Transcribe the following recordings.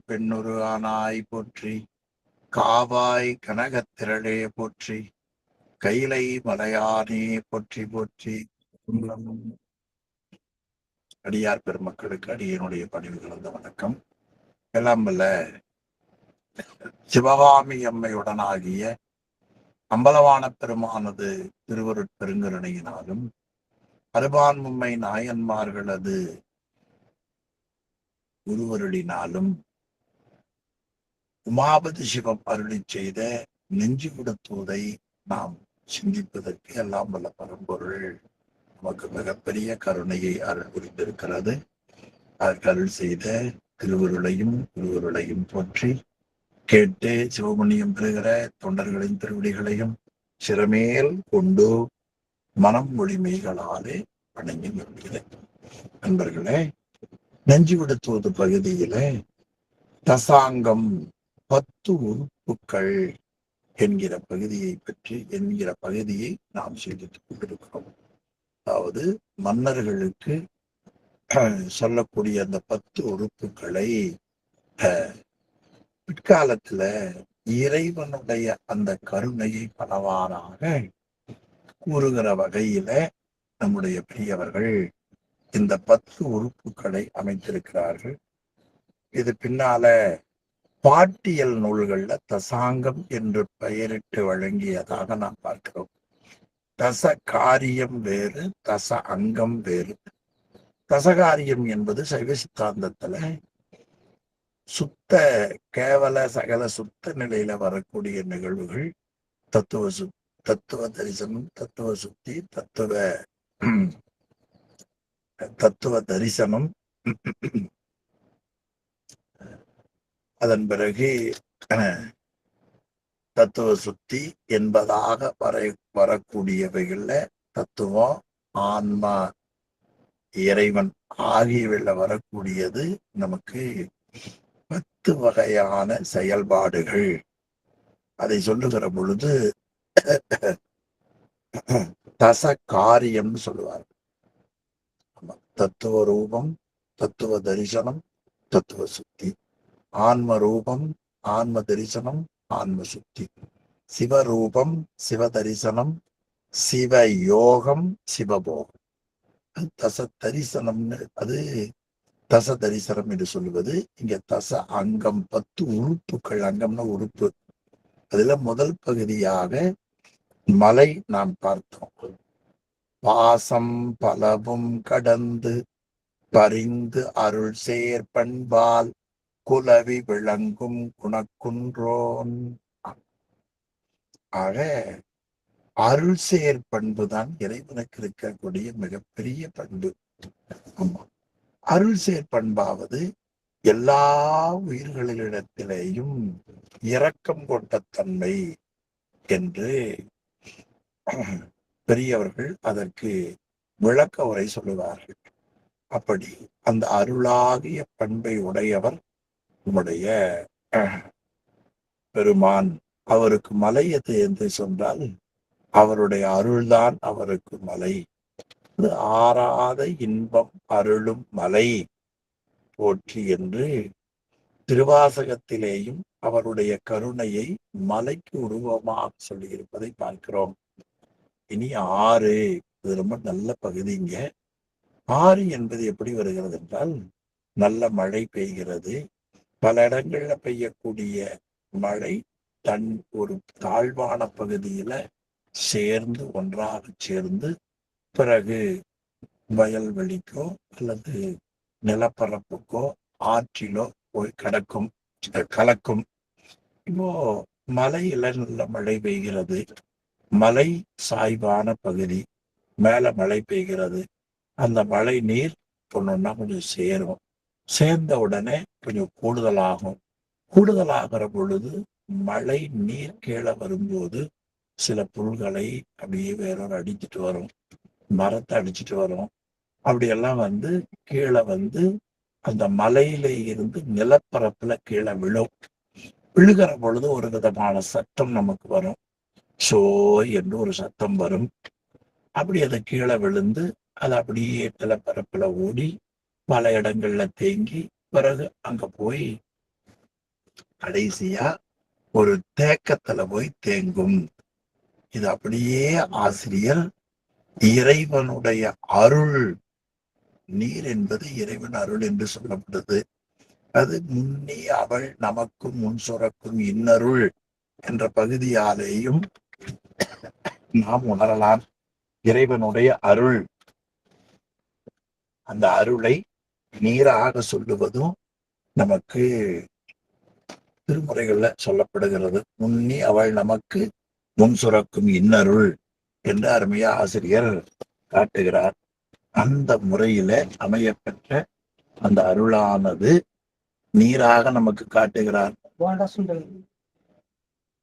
பெண்ணுரு ஆனாய் போற்றி, காவாய் கனகத்திரளே போற்றி, கைலை மலையானே போற்றி போற்றி. அடியார் பெருமக்களுக்கு அடியனுடைய பணிவு கலந்த வணக்கம். எல்லாம் வல்ல சிவகாமி அம்மையுடனாகிய அம்பலவான பெருமானது திருவருட்பெருங்கருணையினாலும், அருபான்மும்மை நாயன்மார்களது குருவருளினாலும், உமாபதி சிவம் அருளி செய்த நெஞ்சு கொடுத்துவதை நாம் சிந்திப்பதற்கு எல்லாம் வல்ல பரம்பொருள் நமக்கு மிகப்பெரிய கருணையை அருள் புரிந்திருக்கிறது. அதற்கு அருள் செய்த திருவருளையும் குருவருளையும் போற்றி கேட்டு சிவமணியம் பெறுகிற தொண்டர்களின் திருவடிகளையும் சிறமேல் கொண்டு மனம் மொழிமைகளாலே வணங்கி நிற்கிறேன். நண்பர்களே, நெஞ்சு விடுத்துவது பகுதியில தசாங்கம் 10 உறுப்புக்கள் என்கிற பகுதியை நாம் சிந்தித்துக் கொண்டிருக்கிறோம். அதாவது மன்னர்களுக்கு சொல்லக்கூடிய அந்த 10 உறுப்புக்களை பிற்காலத்துல இறைவனுடைய அந்த கருணையை பலவாறாக கூறுகிற வகையில நம்முடைய பெரியவர்கள் இந்த 10 உறுப்புக்களை அமைத்திருக்கிறார்கள். இது பின்னால பாட்டியல் நூல்கள்ல தசாங்கம் என்று பெயரிட்டு வழங்கியதாக நாம் பார்க்கிறோம். தச காரியம் வேறு, தச அங்கம் வேறு. தசகாரியம் என்பது சைவ சித்தாந்தத்துல சுத்த கேவல சகல சுத்த நிலையில வரக்கூடிய நிகழ்வுகள். தத்துவ தரிசனம், தத்துவ சுத்தி, தத்துவ தரிசனம், அதன் பிறகு தத்துவ சுத்தி என்பதாக வரக்கூடியவைகள்ல தத்துவம், ஆன்மா, இறைவன் ஆகியவைல வரக்கூடியது நமக்கு 10 வகையான செயல்பாடுகள். அதை சொல்லுகிற பொழுது தச காரியம் சொல்லுவார். தத்துவ ரூபம், தத்துவ தரிசனம், தத்துவ சுத்தி. ஆன்ம ரூபம், ஆன்ம தரிசனம், ஆன்ம சுத்தி. சிவரூபம், சிவ தரிசனம், சிவ யோகம், சிவபோகம். தச தரிசனம்னு, அது தச தரிசனம் என்று சொல்லுவது. இங்க தச அங்கம், 10 உறுப்புகள். அங்கம்னா உறுப்பு. அதுல முதல் பகுதியாக மலை நாம் பார்த்தோம். பாசம் பலவும் கடந்து பரிந்து அருள் சேர் பண்பால் குலவி விளங்கும் குணக்குன்றோன். ஆக அருள் சேர் பண்புதான் இறைவனுக்கு இருக்கக்கூடிய மிகப்பெரிய பண்பு. அருள் சேர் பண்பாவது எல்லா உயிர்களிடத்திலேயும் இரக்கம் கொண்ட தன்மை என்று பெரியவர்கள் அதற்கு விளக்க உரை சொல்லுவார்கள். அப்படி அந்த அருளாகிய பண்பை உடையவர் நம்முடைய பெருமான். அவருக்கு மலை எது என்று சொன்னால் அவருடைய அருள்தான் அவருக்கு மலை. அது ஆறாத இன்பம் அருளும் மலை போற்றி என்று திருவாசகத்திலேயும் அவருடைய கருணையை மலைக்கு உருவமாக சொல்லியிருப்பதை பார்க்கிறோம். இனி 6, இது ரொம்ப நல்ல பகுதிங்க. 6 என்பது எப்படி வருகிறது என்றால், நல்ல மழை பெய்கிறது. பல இடங்கள்ல பெய்யக்கூடிய மழை ஒரு தாழ்வான பகுதியில சேர்ந்து, ஒன்றாக சேர்ந்து, பிறகு வயல்வெளிக்கோ அல்லது நிலப்பரப்புக்கோ ஆற்றிலோ போய் கலக்கும். இப்போ மலையில நல்ல மழை பெய்கிறது. மலை சாய்வான பகுதி, மேல மழை பெய்கிறது. அந்த மழை நீர் பொண்ணுன்னா கொஞ்சம் சேரும். சேர்ந்த உடனே கொஞ்சம் கூடுதலாகிற பொழுது மழை நீர் கீழே வரும்போது சில புல்களை அப்படியே வேறொரு அடிச்சுட்டு வரும், மரத்தை அடிச்சுட்டு வரும். அப்படியெல்லாம் கீழே அந்த மலையில இருந்து நிலப்பரப்புல கீழே விழுகிற பொழுது ஒரு விதமான சத்தம் நமக்கு வரும். சோ என்று ஒரு சத்தம் வரும். அப்படி அதை கீழே விழுந்து அது அப்படியே நிலப்பரப்புல ஓடி பல இடங்கள்ல தேங்கி பிறகு அங்க போய் கடைசியா ஒரு தேக்கத்துல போய் தேங்கும். இது அப்படியே ஆசிரியர் இறைவனுடைய அருள், நீர் என்பது இறைவன் அருள் என்று சொல்லப்படுது. அது முன்னி அவள் நமக்கு முன் சுரக்கும் இன்னருள் என்ற பகுதியாலேயும் நாம் உணரலாம். இறைவனுடைய அருள், அந்த அருளை நீராக சொல்லுவதும் நமக்கு திருமுறைகள்ல சொல்லப்படுகிறது. முன்னி அவள் நமக்கு முன் சுரக்கும் இன்னருள் என்று அருமையா ஆசிரியர் காட்டுகிறார். அந்த முறையில அமையப்பெற்ற அந்த அருளானது நீராக நமக்கு காட்டுகிறார்.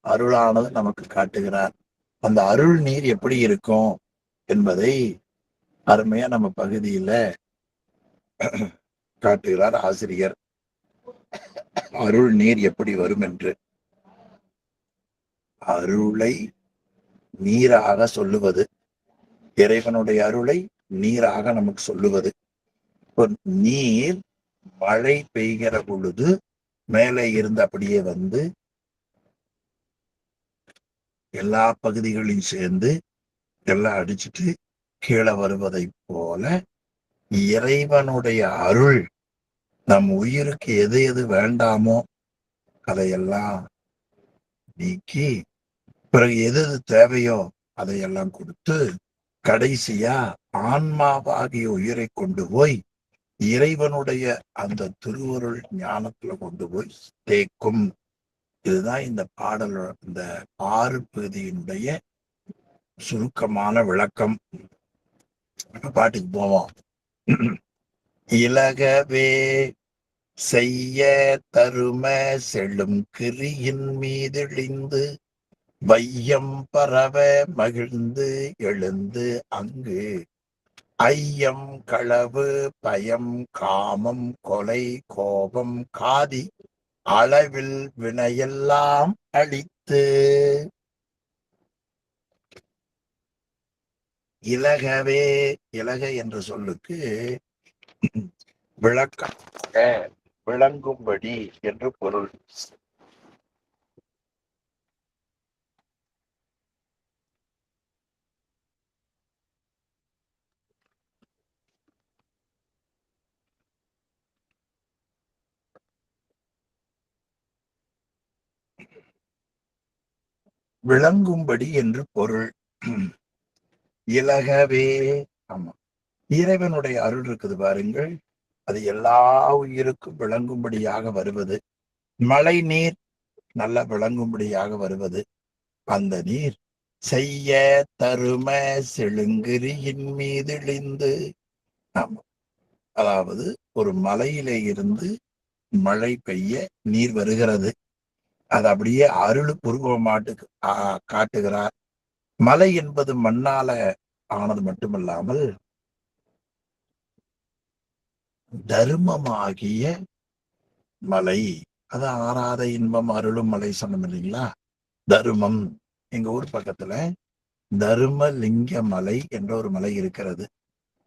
அருளானது நமக்கு காட்டுகிறார். அந்த அருள் நீர் எப்படி இருக்கும் என்பதை அருமையா நம்ம பகுதியில காட்டுகிறார் ஆசிரியர். அருள் நீர் எப்படி வரும் என்று. அருளை நீராக சொல்லுவது, இறைவனுடைய அருளை நீராக நமக்கு சொல்லுவது. நீர் மழை பெய்கிற பொழுது மேலே இருந்து அப்படியே வந்து எல்லா பகுதிகளையும் சேர்ந்து எல்லாம் அடிச்சுட்டு கீழே வருவதை போல இறைவனுடைய அருள் நம் உயிருக்கு எது எது வேண்டாமோ அதையெல்லாம் நீக்கி பிறகு எது எது தேவையோ அதையெல்லாம் கொடுத்து கடைசியா ஆன்மாவாகிய உயிரை கொண்டு போய் இறைவனுடைய அந்த திருவருள் ஞானத்துல கொண்டு போய் தேக்கும். இதுதான் இந்த பாடல், இந்த 6 பகுதியினுடைய சுருக்கமான விளக்கம். பாட்டுக்கு போவோம். இலகவே செய்ய தரும செழும் கிரியின் மீதிழிந்து வையம் பரவ மகிழ்ந்து எழுந்து அங்கு ஐயம் களவு பயம் காமம் கொலை கோபம் காதி அளவில் வினையெல்லாம் அழித்து. இலகவே, இலக என்ற சொல்லுக்கு விளக்கம், விளங்கும்படி என்று பொருள். விளங்கும்படி என்று பொருள். இலகவே, ஆமா, இறைவனுடைய அருள் இருக்குது பாருங்கள், அது எல்லா உயிருக்கும் விளங்கும்படியாக வருவது. மழை நீர் நல்ல விளங்கும்படியாக வருவது. அந்த நீர் செய்ய தரும செழுங்கிரியின் மீதிழிந்து, ஆமா, அதாவது ஒரு மலையிலே இருந்து மழை பெய்ய நீர் வருகிறது. அது அப்படியே அருள் புருவமாட்டு காட்டுகிறார். மலை என்பது மண்ணால ஆனது மட்டுமல்லாமல் தர்மமாகிய மலை. அது ஆறாத இன்பம் அருளும் மலை சொன்னோம் இல்லைங்களா? தருமம். எங்க ஊர் பக்கத்துல தருமலிங்க மலை என்ற ஒரு மலை இருக்கிறது.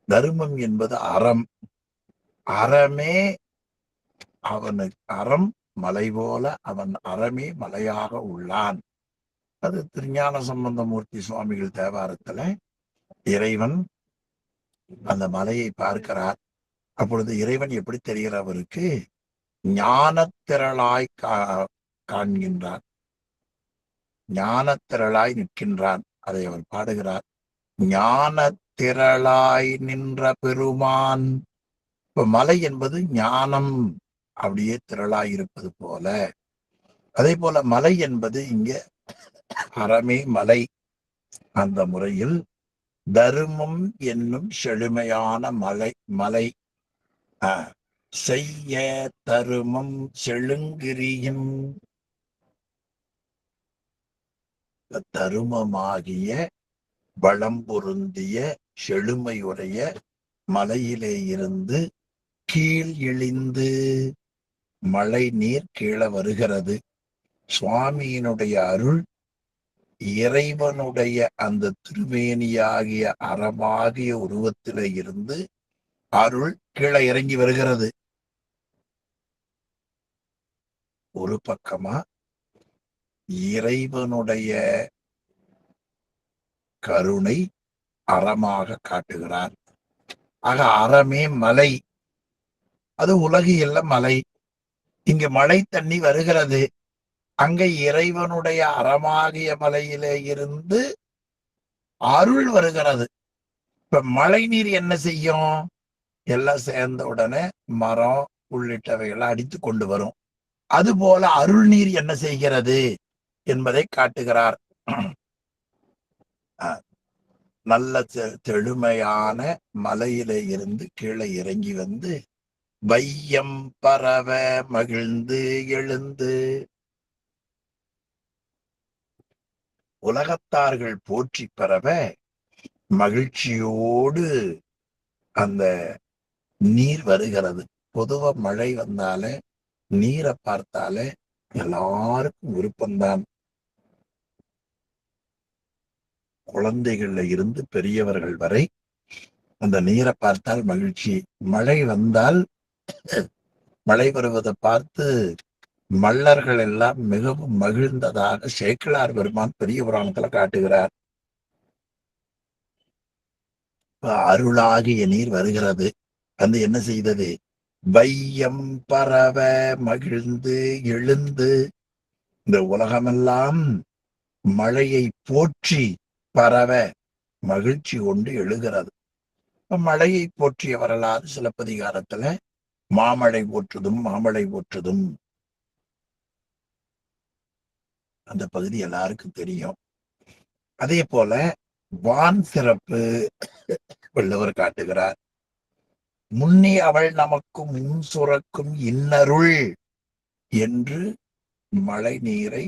தருமம் என்பது அறம். அறமே அவனுக்கு அறம் மலை போல அவன் அறமே மலையாக உள்ளான். அது திருஞான சம்பந்தமூர்த்தி சுவாமிகள் தேவாரத்துல இறைவன் அந்த மலையை பார்க்கிறார். அப்பொழுது இறைவன் எப்படி தெரிகிறார்? அவருக்கு ஞானத்திரளாய் காண்கின்றான், ஞானத்திரளாய் நிற்கின்றான். அதை அவர் பாடுகிறார். ஞானத்திரளாய் நின்ற பெருமான். இப்ப மலை என்பது ஞானம் அப்படியே திரளாய் இருப்பது போல, அதே போல மலை என்பது இங்க அறமே மலை. அந்த முறையில் தருமம் என்னும் செழுமையான மலை செய்ய தருமம் செழுங்கிரியும், தருமமாகிய வளம் பொருந்திய செழுமையுடைய மலையிலே இருந்து கீழ் இழிந்து மழை நீர் கீழே வருகிறது. சுவாமியினுடைய அருள் இறைவனுடைய அந்த திருமேனியாகிய அறமாகிய உருவத்திலே இருந்து அருள் கீழே இறங்கி வருகிறது. ஒரு பக்கமா இறைவனுடைய கருணை அறமாக காட்டுகிறார். ஆக அறமே மலை, அது உலகியல்ல மலை. இங்க மழை தண்ணி வருகிறது, அங்க இறைவனுடைய அறமாகிய மலையிலே இருந்து அருள் வருகிறது. இப்ப மழை நீர் என்ன செய்யும்? எல்லாம் சேர்ந்த உடனே மரம் உள்ளிட்டவைகளை அடித்து கொண்டு வரும். அதுபோல அருள் நீர் என்ன செய்கிறது என்பதை காட்டுகிறார். நல்ல தெழுமையான மலையில இருந்து கீழே இறங்கி வந்து வையம் பரவ மகிழ்ந்து எழுந்து உலகத்தார்கள் போற்றி பரவ மகிழ்ச்சியோடு அந்த நீர் வருகிறது. பொதுவா மழை வந்தாலே நீரை பார்த்தாலே எல்லாருக்கும் விருப்பம்தான். குழந்தைகள்ல இருந்து பெரியவர்கள் வரை அந்த நீரை பார்த்தால் மகிழ்ச்சி. மழை வந்தால் மழை வருவதை பார்த்து மல்லர்கள் எல்லாம் மிகவும் மகிழ்ந்ததாக சேக்கிழார் பெருமான் பெரிய புராணத்துல காட்டுகிறார். அருளாகிய நீர் வருகிறது, வந்து என்ன செய்தது? வையம் பரவ மகிழ்ந்து எழுந்து, இந்த உலகமெல்லாம் மழையை போற்றி பரவ மகிழ்ச்சி கொண்டு எழுகிறது. மழையை போற்றிய வரலாறு சிலப்பதிகாரத்துல மாமழை போற்றுதும் மாமழை போற்றுதும் அந்த பகுதி எல்லாருக்கும் தெரியும். அதே போல வான் சிறப்பு வள்ளுவர் காட்டுகிறார். முன்னே அவள் நமக்கு முன் சுரக்கும் இன்னருள் என்று மழை நீரை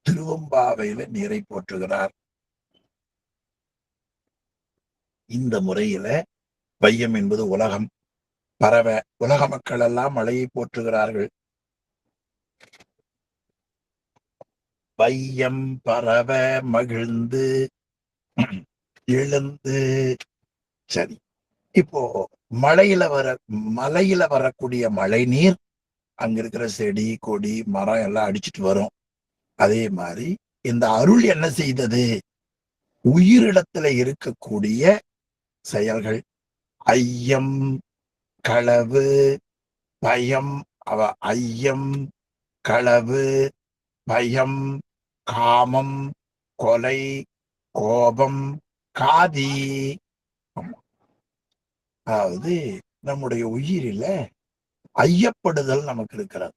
திருவம்பாவையில நீரை போற்றுகிறார். இந்த முறையில வையம் என்பது உலகம் பரவ, உலக மக்கள் எல்லாம் மழையை போற்றுகிறார்கள். வையம் பரவ மகிழ்ந்து எழுந்து. சரி, இப்போ மலையில வரக்கூடிய மழை நீர் அங்க இருக்கிற செடி கொடி மரம் எல்லாம் அடிச்சுட்டு வரும். அதே மாதிரி இந்த அருள் என்ன செய்தது? உயிரிடத்துல இருக்கக்கூடிய செயல்கள், ஐயம் களவு பயம், ஐயம் களவு பயம் காமம் கொலை கோபம் காதி. அதாவது நம்முடைய உயிரில ஐயப்படுதல் நமக்கு இருக்கிறது.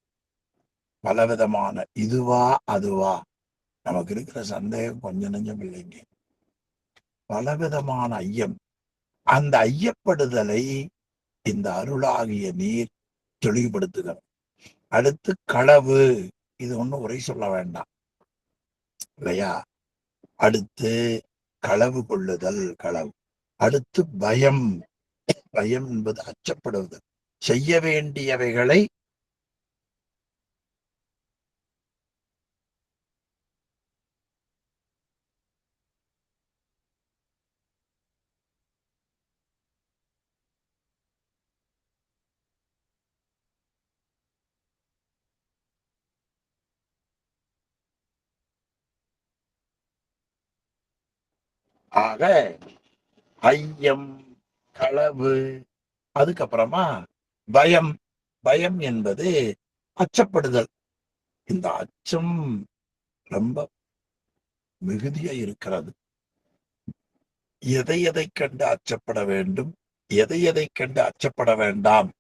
பலவிதமான இதுவா அதுவா நமக்கு இருக்கிற சந்தேகம் கொஞ்சம் நெஞ்சம் இல்லைங்க. பலவிதமான ஐயம். அந்த ஐயப்படுதலை இந்த அருளாகிய நீர் தெளிவுபடுத்துகிறது. அடுத்து களவு, இது ஒண்ணும் உரை சொல்ல வேண்டாம் இல்லையா? அடுத்து களவு கொள்ளுதல், களவு. அடுத்து பயம், பயம் என்பது அச்சப்படுவது. செய்ய வேண்டியவைகளை ஆக ஐயம் களவு, அதுக்கப்புறமா பயம். பயம் என்பது அச்சப்படுதல். இந்த அச்சம் ரொம்ப மிகுதியா இருக்கிறது. எதை எதை கண்டு அச்சப்பட வேண்டும், எதை எதை கண்டு அச்சப்பட வேண்டாம்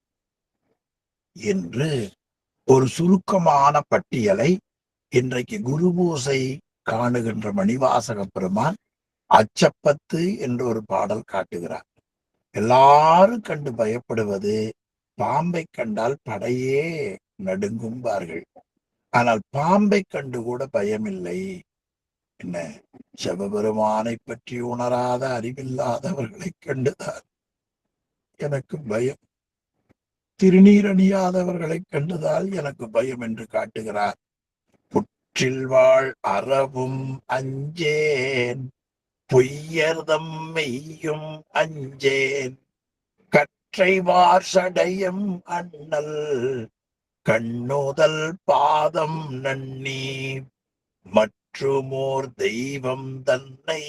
என்று ஒரு சுருக்கமான பட்டியலை இன்றைக்கு குருபூசை காணுகின்ற மணிவாசக பெருமான் அச்சப்பத்து என்று ஒரு பாடல் காட்டுகிறார். எல்லாரும் கண்டு பயப்படுவது பாம்பை கண்டால் படையே நடுங்கும்பார்கள். ஆனால் பாம்பை கண்டு கூட பயமில்லை. என்ன, சிவபெருமானை பற்றி உணராத அறிவில்லாதவர்களை கண்டுதான் எனக்கு பயம், திருநீர் அணியாதவர்களை கண்டுதான் எனக்கு பயம் என்று காட்டுகிறார். புற்றில் வாழ் அறவும் அஞ்சேன், பொய்யர்தம் மெய்யும் அஞ்சேன், கற்றைவார் சடையம் அண்ணல் கண்ணுதல் பாதம் நன்னி மற்றுமோர் தெய்வம் தன்னை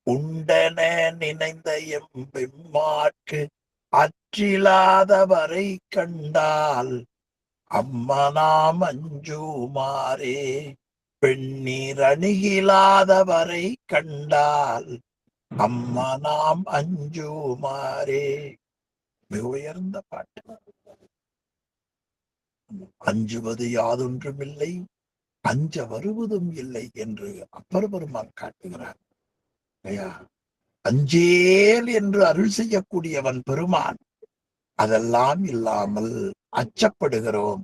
உண்டன நினைந்த எம்பெம்மாற்கு அற்றிலாதவரை கண்டால் அம்மனாம் அஞ்சுமாறே. பெண்ணீர் அணுகிலாதவரை கண்டால் அம்மனாம் அஞ்சுமாறே. மிக உயர்ந்த பாட்டு. அஞ்சுவது யாதொன்றுமில்லை, அஞ்ச வருவதும் இல்லை என்று அப்பர் பெருமான் காட்டுகிறார். அஞ்சேல் என்று அருள் செய்யக்கூடியவன் பெருமான். அதெல்லாம் இல்லாமல் அச்சப்படுகிறோம்.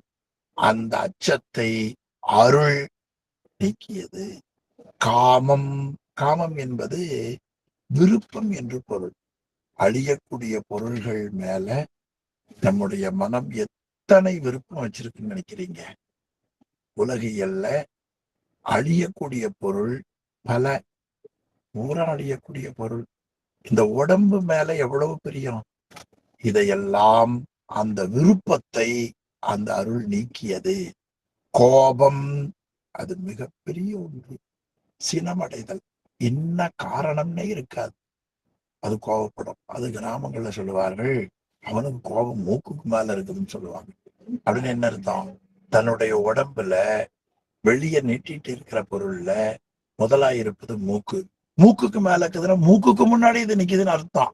அந்த அச்சத்தை அருள் நீக்கியது. காமம், காமம் என்பது விருப்பம் என்று பொருள். அழியக்கூடிய பொருள்கள் மேல நம்முடைய மனம் எத்தனை விருப்பம் வச்சிருக்குன்னு நினைக்கிறீங்க? உலகியல்ல அழியக்கூடிய பொருள் பல, பூரா அழியக்கூடிய பொருள். இந்த உடம்பு மேல எவ்வளவு பிரியம். இதையெல்லாம் அந்த விருப்பத்தை அந்த அருள் நீக்கியது. கோபம், அது மிகப்பெரிய ஒன்று. சினமடைதல், என்ன காரணம்னே இருக்காது, அது கோபப்படும். அது கிராமங்கள்ல சொல்லுவார்கள், அவனுக்கு கோபம் மூக்குக்கு மேல இருக்குதுன்னு சொல்லுவாங்க. அப்படின்னு என்ன அர்த்தம்? தன்னுடைய உடம்புல வெளியே நீட்டிட்டு இருக்கிற பொருள்ல முதலா இருப்பது மூக்கு. மூக்குக்கு மேல இருக்குதுன்னா மூக்குக்கு முன்னாடி இது நிக்குதுன்னு அர்த்தம்.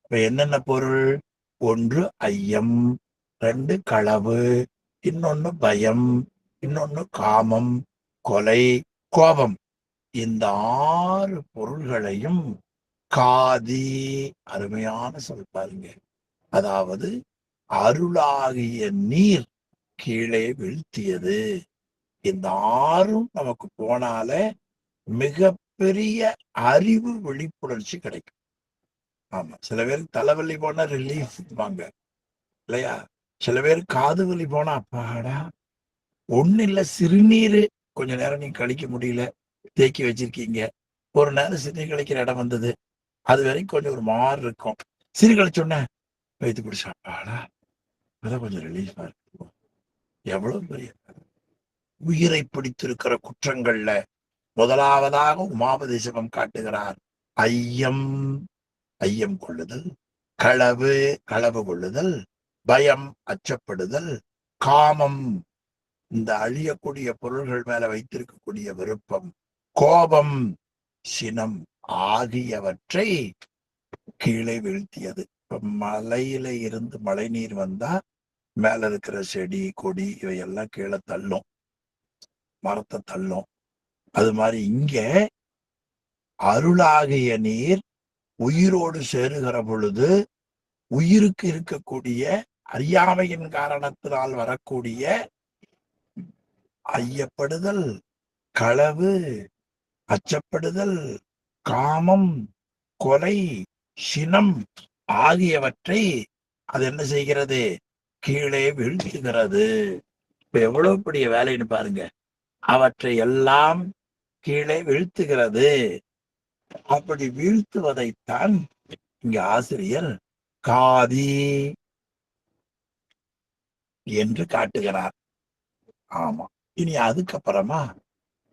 இப்ப என்னென்ன பொருள்? ஒன்று ஐயம், ரெண்டு களவு, இன்னொன்னு பயம், இன்னொன்னு காமம், கொலை, கோபம். இந்த 6 பொருள்களையும் காதி, அருமையான சொல் பாருங்க, அதாவது அருளாகிய நீர் கீழே வீழ்த்தியது. இந்த 6ம் நமக்கு போனால மிகப்பெரிய அறிவு விழிப்புணர்ச்சி கிடைக்கும். ஆமா, சில பேருக்கு தலைவலி போனா ரிலீஃப் வாங்க இல்லையா? சில பேர் காது வலி போனா அப்பாடா, ஒண்ணு இல்ல, சிறுநீர் கொஞ்ச நேரம் நீங்க கழிக்க முடியல, தேக்கி வச்சிருக்கீங்க, ஒரு நேரம் சிறுநீர் கழிக்கிற இடம் வந்தது, அது வரைக்கும் கொஞ்சம் ஒரு மாறு இருக்கும். சிறு கழிச்சோன்ன வைத்து பிடிச்சா அப்பாடா, அதான் கொஞ்சம் ரிலீஃபா இருக்கு. எவ்வளவு பெரிய உயிரை பிடித்திருக்கிற குற்றங்கள்ல முதலாவதாக உமாபதி சிவம் காட்டுகிறார் ஐயம், ஐயம் கொள்ளுதல், களவு, களவு கொள்ளுதல், பயம், அச்சப்படுதல், காமம், இந்த அழியக்கூடிய பொருள்கள் மேல வைத்திருக்கக்கூடிய விருப்பம், கோபம், சினம் ஆகியவற்றை கீழே வீழ்த்தியது. இப்ப மலையில இருந்து மழை நீர் வந்தா மேல இருக்கிற செடி கொடி இவையெல்லாம் கீழே தள்ளும், மரத்தை தள்ளும். அது மாதிரி இங்க அருளாகிய நீர் உயிரோடு சேருகிற பொழுது உயிருக்கு இருக்கக்கூடிய அறியாமையின் காரணத்தினால் வரக்கூடிய ஐயப்படுதல், களவு, அச்சப்படுதல், காமம், கொலை, சினம் ஆகியவற்றை அது என்ன செய்கிறது? கீழே வீழ்த்துகிறது. இப்ப எவ்வளவு பெரிய வேலைன்னு பாருங்க. அவற்றை எல்லாம் கீழே வீழ்த்துகிறது. அப்படி வீழ்த்துவதைத்தான் இங்க ஆசிரியர் காதி என்று காட்டுகிறார். ஆமா, இனி அதுக்கப்புறமா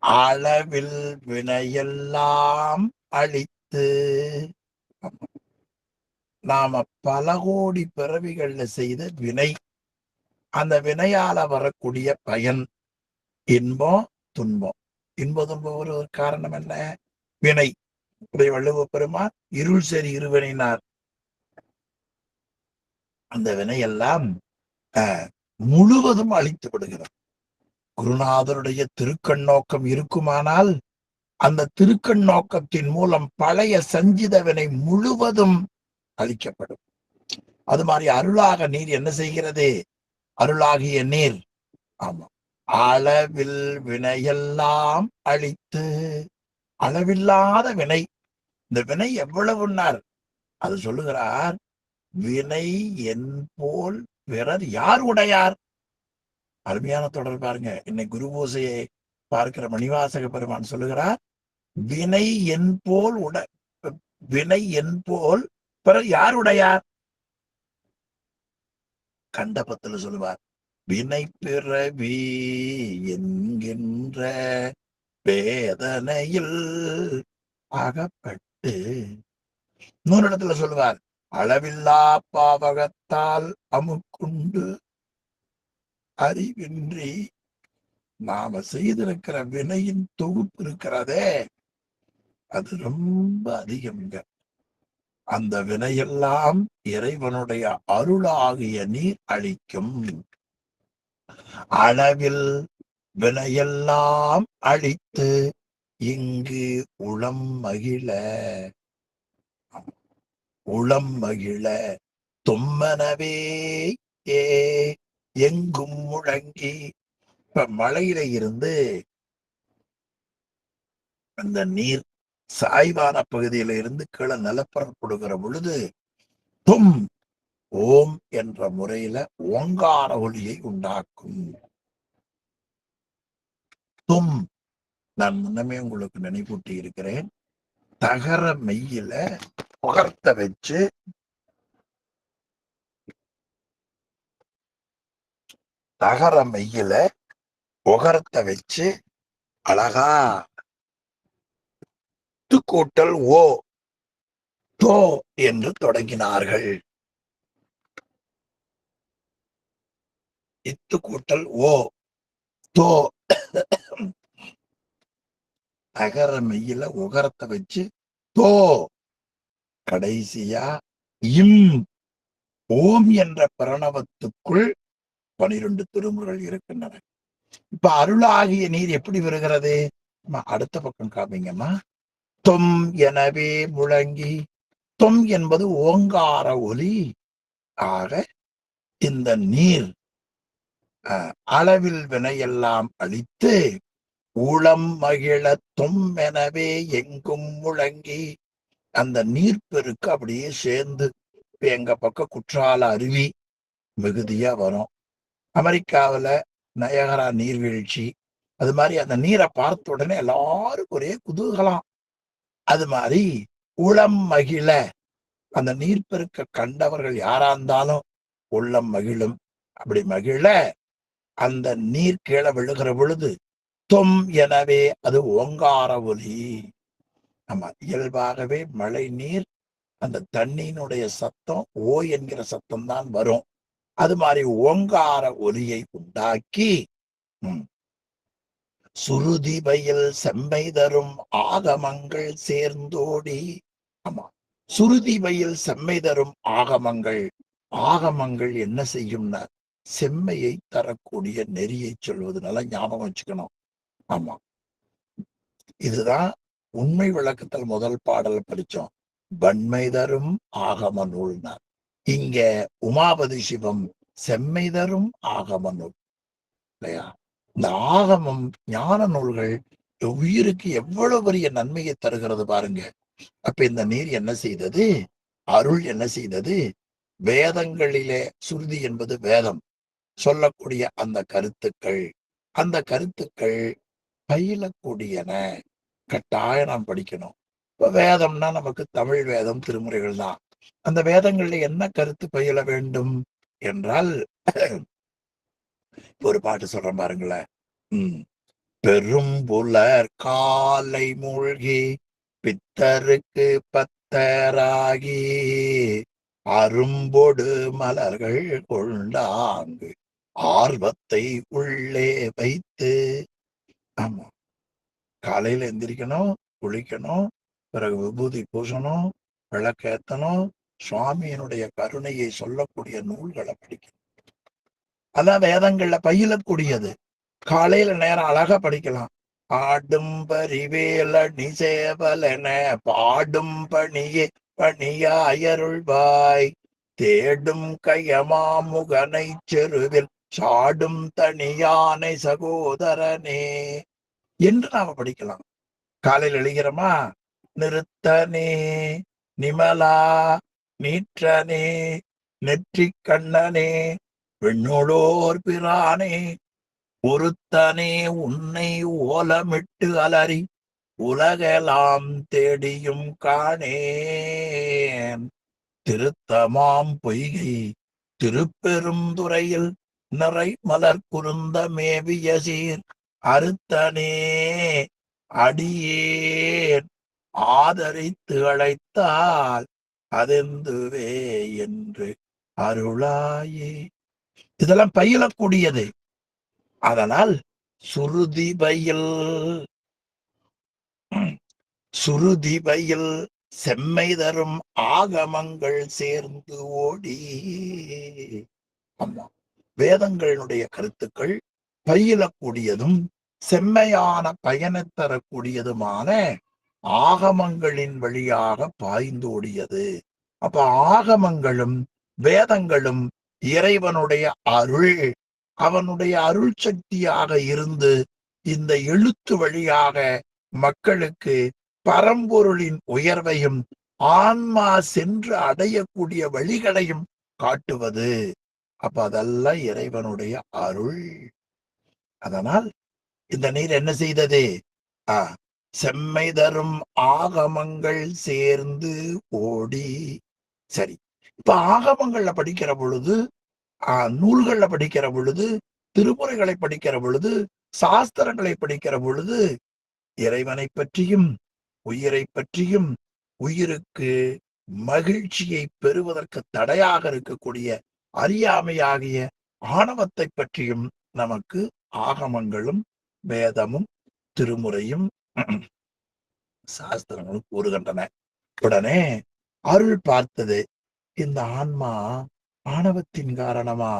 அளவில் வினையெல்லாம் அழித்து, நாம பல கோடி பிறவிகள்ல செய்த வினை, அந்த வினையால வரக்கூடிய பயன் இன்பம் துன்பம். இன்ப துன்பம் ஒரு காரணம் என்ன? வினை. வள்ளுவ பெருமான் இருள் சரி இருவினைனார். அந்த வினையெல்லாம் முழுவதும் அழித்து விடுகிறது. குருநாதருடைய திருக்கண் நோக்கம் இருக்குமானால் அந்த திருக்கண் நோக்கத்தின் மூலம் பழைய சஞ்சித வினை முழுவதும் அழிக்கப்படும். அது மாதிரி அருளாக நீர் என்ன செய்கிறது? அருளாகிய நீர், ஆமா, அளவில் வினையெல்லாம் அழித்து, அளவில்லாத வினை. இந்த வினை எவ்வளவுன்னார்? அது சொல்லுகிறார், வினை என் போல் பிறர் யார் உடையார். அருமையான தொடர் பாருங்க. இன்னைக்கு குரு பூசையை பார்க்கிற மணிவாசக பெருமான் சொல்லுகிறார், வினை என் போல் வினை என் போல் பிறர் யார் உடையார். கண்டபத்துல சொல்லுவார், வினை பிறவி என்கின்ற வேதனையில் அகப்பட்டு. இன்னொரு இடத்துல சொல்லுவார், அளவில்லா பாவகத்தால் அமுக்குண்டு அறிவின்றி. நாம செய்திருக்கிற வினையின் தொகுப்பு இருக்கிறதே, அது ரொம்ப அதிகம்ங்க. அந்த வினையெல்லாம் இறைவனுடைய அருளாகிய நீர் அழிக்கும். அளவில் வினையெல்லாம் அழித்து இங்கு உளம் மகிழ தொம்மனவே ஏ எங்கும் முழங்கி. இப்ப மலையில இருந்து அந்த நீர் சாய்வான பகுதியில இருந்து கீழே நிலப்பரப்படுகிற பொழுது தும் ஓம் என்ற முறையில ஓங்கார ஒலியை உண்டாக்கும். தும், நான் முன்னமே உங்களுக்கு நினைவூட்டி இருக்கிறேன், தகர மெய்யில உகர்த்த வச்சு தகர மெய்யில உகரத்த வச்சு அழகா கூட்டல் ஓ தோ என்று தொடங்கினார்கள். இத்து கூட்டல் ஓ தோ, தகர மெய்யில உகரத்தை வச்சு தோ, கடைசியா இம் ஓம் என்ற பிரணவத்துக்குள் 12 திருமுறைகள் இருக்கின்றன. இப்ப அருளாகிய நீர் எப்படி வருகிறது? அடுத்த பக்கம் காமிங்கம்மா. தொம் எனவே முழங்கி. தொம் என்பது ஓங்கார ஒலி. ஆக இந்த நீர் அளவில் வினையெல்லாம் அழித்து உளம் மகிழ தொம் எனவே எங்கும் முழங்கி. அந்த நீர்ப்பெருக்கு அப்படியே சேர்ந்து எங்க பக்கம் குற்றால அருவி மிகுதியா வரும். அமெரிக்காவில நயகரா நீர்வீழ்ச்சி, அது மாதிரி அந்த நீரை பார்த்த உடனே எல்லாரும் ஒரே குதூகலம். அது மாதிரி உளம் மகிழ, அந்த நீர்ப்பெருக்க கண்டவர்கள் யாரா இருந்தாலும் உள்ளம் மகிழும். அப்படி மகிழ அந்த நீர் கீழே விழுகிற பொழுது தொம் எனவே அது ஓங்கார ஒலி. ஆமா, இயல்பாகவே மழை நீர் அந்த தண்ணியினுடைய சத்தம் ஓ என்கிற சத்தம் தான் வரும். அது மாதிரி ஓங்கார ஒலியை உண்டாக்கி சுருதி பயில் செம்மை தரும் ஆகமங்கள் சேர்ந்தோடி. ஆமா, சுருதி பயில் செம்மை தரும் ஆகமங்கள். ஆகமங்கள் என்ன செய்யும்னா செம்மையை தரக்கூடிய நெறியை சொல்வதனால ஞாபகம் வச்சுக்கணும். ஆமா, இதுதான் உண்மை விளக்கத்தில் முதல் பாடல் படிச்சோம். வன்மை தரும் ஆகம நூல்னார். இங்க உமாபதி சிவம் செம்மை தரும் ஆகம நூல் இல்லையா? இந்த ஆகமம் ஞான நூல்கள் உயிருக்கு எவ்வளவு பெரிய நன்மையை தருகிறது பாருங்க. அப்ப இந்த நீர் என்ன செய்தது? அருள் என்ன செய்தது? வேதங்களிலே சுருதி என்பது வேதம் சொல்லக்கூடிய அந்த கருத்துக்கள், அந்த கருத்துக்கள் பயிலக்கூடியன. கட்டாயம் நாம் படிக்கணும். இப்ப வேதம்னா நமக்கு தமிழ் வேதம் திருமுறைகள் தான். அந்த வேதங்கள்ல என்ன கருத்து பயில வேண்டும் என்றால், ஒரு பாட்டு சொல்றேன் பாருங்களேன். பெரும் புலர் காலை மூழ்கி பித்தருக்கு பத்தராகி அரும்பொடு மலர்கள் கொண்டாங்கு ஆர்வத்தை உள்ளே வைத்து. ஆமா, காலையில எந்திரிக்கணும், குளிக்கணும், பிறகு விபூதி பூசணும், விளக்கேத்தணும், சுவாமியினுடைய கருணையை சொல்லக்கூடிய நூல்களை படிக்கணும். அதான் வேதங்கள்ல பயிலக்கூடியது. காலையில நேரம் அழகா படிக்கலாம். ஆடும் பரிவேல நிசேவலென பாடும் பணியே பணியாயருள்வாய் தேடும் கையமா முகனை செருவில் சாடும் தனியானை சகோதரனே என்று நாம படிக்கலாம். காலையில் எழுகிறோமா, நிறுத்தனே நிமலா நீற்றனே நெற்றி கண்ணனே பெண்ணோடோர் பிரானே ஒருத்தனே உன்னை ஓலமிட்டு அலறி உலகெல்லாம் தேடியும் காணேன் திருத்தமாம் பொய்கை திருப்பெரும் துறையில் நிறை மலர் குருந்த மேவிய சீர் அறுத்தனே அடியேன் ஆதரித்து அழைத்தால் அதெந்துவே என்று அருளாயே. இதெல்லாம் பயிலக்கூடியது. அதனால் சுருதிபையில் செம்மை தரும் ஆகமங்கள் சேர்ந்து ஓடி. ஆமா, வேதங்களுடைய கருத்துக்கள் பயிலக்கூடியதும் செம்மையான பயனை தரக்கூடியதுமான ஆகமங்களின் வழியாக பாய்ந்தோடியது. அப்ப ஆகமங்களும் வேதங்களும் இறைவனுடைய அருள், அவனுடைய அருள் சக்தியாக இருந்து இந்த எழுத்து வழியாக மக்களுக்கு பரம்பொருளின் உயர்வையும் ஆன்மா சென்று அடையக்கூடிய வழிகளையும் காட்டுவது. அப்ப அதெல்லாம் இறைவனுடைய அருள். அதனால் இந்த நீர் என்ன செய்தது? செம்மை தரும் ஆகமங்கள் சேர்ந்து ஓடி. சரி, இப்ப ஆகமங்கள்ல படிக்கிற பொழுது, நூல்கள்ல படிக்கிற பொழுது, திருமுறைகளை படிக்கிற பொழுது, சாஸ்திரங்களை படிக்கிற பொழுது இறைவனை பற்றியும் உயிரை பற்றியும் உயிருக்கு மகிழ்ச்சியை பெறுவதற்கு தடையாக இருக்கக்கூடிய அறியாமையாகிய ஆணவத்தை பற்றியும் நமக்கு ஆகமங்களும் வேதமும் திருமுறையும் சாஸ்திரங்களும் கூறுகின்றன. உடனே அருள் பார்த்தது, இந்த ஆன்மா ஆணவத்தின் காரணமா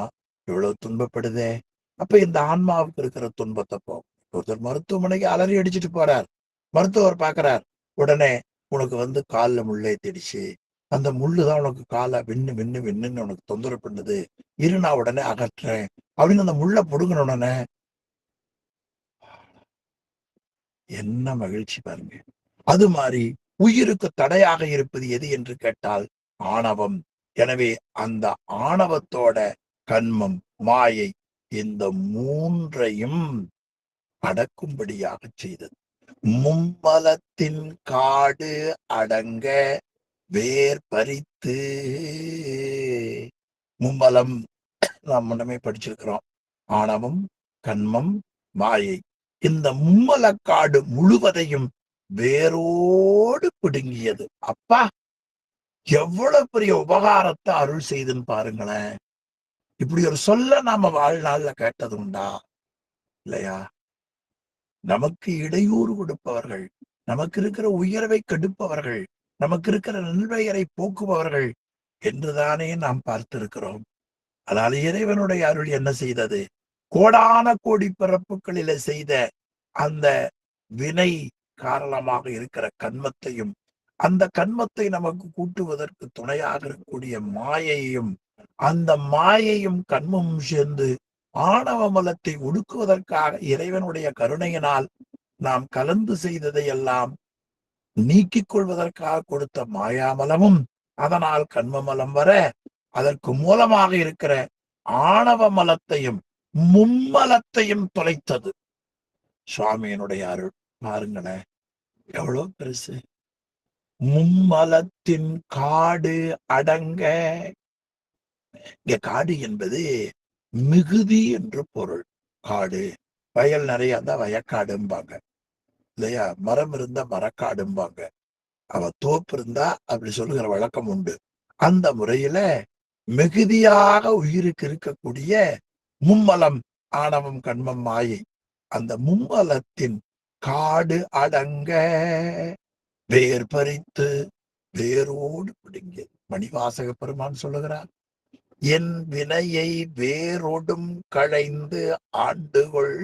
எவ்வளவு துன்பப்படுதே. அப்ப இந்த ஆன்மாவுக்கு இருக்கிற துன்பத்தை போகும். ஒருத்தர் மருத்துவமனைக்கு அலறி அடிச்சுட்டு போறார், மருத்துவர் பாக்குறார், உடனே உனக்கு காலில் முள்ளே திடிச்சு, அந்த முள்ளுதான் உனக்கு காலை விண்ணு விண்ணு விண்ணுன்னு உனக்கு தொந்தரவு பண்ணுது, இரு நான் உடனே அகற்றேன் அப்படின்னு அந்த முள்ளை புடுங்கின உடனே என்ன மகிழ்ச்சி பாருங்க. அது மாதிரி உயிருக்கு தடையாக இருப்பது எது என்று கேட்டால் ஆணவம். எனவே அந்த ஆணவத்தோட கண்மம், மாயை, இந்த மூன்றையும் அடக்கும்படியாக செய்தது. மும்மலத்தின் காடு அடங்க வேர் பறித்து. மும்மலம் நாம் முன்னமே படிச்சிருக்கிறோம். ஆணவம், கண்மம், மாயை, இந்த மும்மலக்காடு முழுவதையும் வேரோடு பிடுங்கியது. அப்பா, எவ்வளவு பெரிய உபகாரத்தை அருள் செய்துன்னு பாருங்களேன். இப்படி ஒரு சொல்ல நாம வாழ்நாள்ல கேட்டது உண்டா? இல்லையா? நமக்கு இடையூறு கொடுப்பவர்கள், நமக்கு இருக்கிற உயர்வை கெடுப்பவர்கள், நமக்கு இருக்கிற நல்வெயரை போக்குபவர்கள் என்றுதானே நாம் பார்த்திருக்கிறோம். அதனால இறைவனுடைய அருள் என்ன செய்தது? கோடான கோடி பிறப்புகளில செய்த அந்த வினை காரணமாக இருக்கிற கண்மத்தையும், அந்த கண்மத்தை நமக்கு கூட்டுவதற்கு துணையாக இருக்கக்கூடிய மாயையும், அந்த மாயையும் கண்மமும் சேர்ந்து ஆணவ மலத்தை ஒடுக்குவதற்காக இறைவனுடைய கருணையினால் நாம் கலந்து செய்ததை எல்லாம் நீக்கிக் கொள்வதற்காக கொடுத்த மாயாமலமும், அதனால் கண்மமலம் வர அதற்கு மூலமாக இருக்கிற ஆணவ மலத்தையும் மும்மலத்தையும் தொலைத்தது. சுவாமியினுடைய அருள் பாருங்களேன், எவ்வளவு பெருசு. மும்மலத்தின் காடு அடங்க. இங்க காடு என்பது மிகுதி என்று பொருள். காடு, வயல் நிறைய இருந்தா வயக்காடும்பாங்க இல்லையா? மரம் இருந்தா மரக்காடும்பாங்க. தோப்பு இருந்தா அப்படி சொல்லுகிற வழக்கம் உண்டு. அந்த முறையில மிகுதியாக உயிருக்கு இருக்கக்கூடிய மும்மலம், ஆணவம், கண்மம், மாயை, அந்த மும்மலத்தின் காடு அடங்க வேர் பறித்து வேரோடு பிடுங்கியது. மணிவாசக பெருமான் சொல்லுகிறார், என் வினையை வேரோடும் களைந்து ஆண்டுகொள்